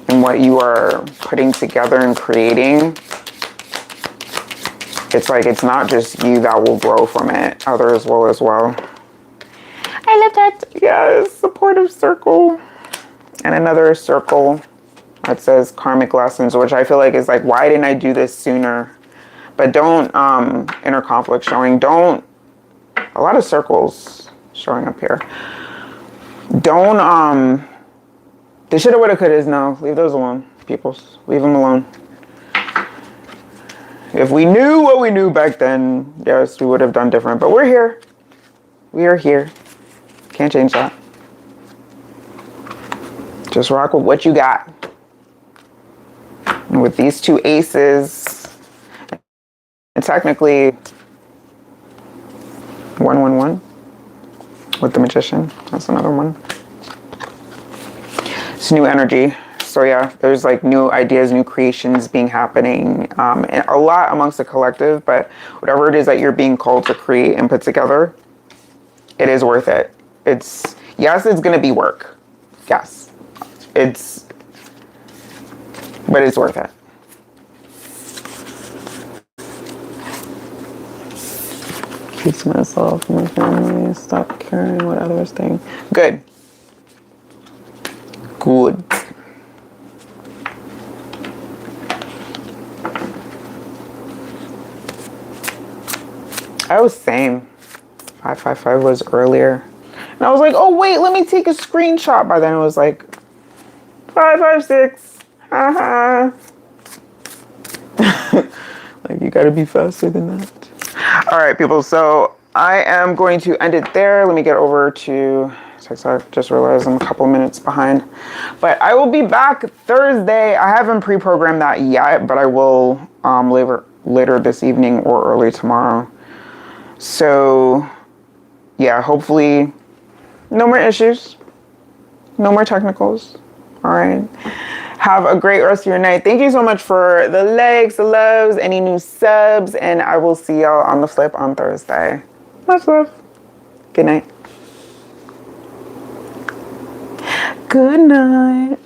and what you are putting together and creating. It's like, it's not just you that will grow from it. Others will as well. I love that. Yes, supportive circle. And another circle that says karmic lessons, which I feel like is like, why didn't I do this sooner? But don't, inner conflict showing. Don't, a lot of circles showing up here. Don't, the shoulda, woulda, coulda is no. Leave those alone, peoples. Leave them alone. If we knew what we knew back then, yes, we would have done different. But we're here. We are here. Can't change that. Just rock with what you got. And with these two aces, and technically 111 with the magician. That's another one. It's new energy. So yeah, there's like new ideas, new creations being happening, and a lot amongst the collective, but whatever it is that you're being called to create and put together, it is worth it. It's, yes, it's going to be work. Yes, but it's worth it. Keeps myself, my family, stop caring what others think. Good. Good. I was same. 555 was earlier. And I was like, oh wait, let me take a screenshot. By then it was like 556. Haha. Like, you gotta be faster than that. All right, people. So I am going to end it there. Let me get over to I just realized I'm a couple minutes behind. But I will be back Thursday. I haven't pre-programmed that yet, but I will later this evening or early tomorrow. So yeah, hopefully no more issues, no more technicals. All right. Have a great rest of your night. Thank you so much for the likes, the loves, any new subs, and I will see y'all on the flip on Thursday. Much love. Good night. Good night.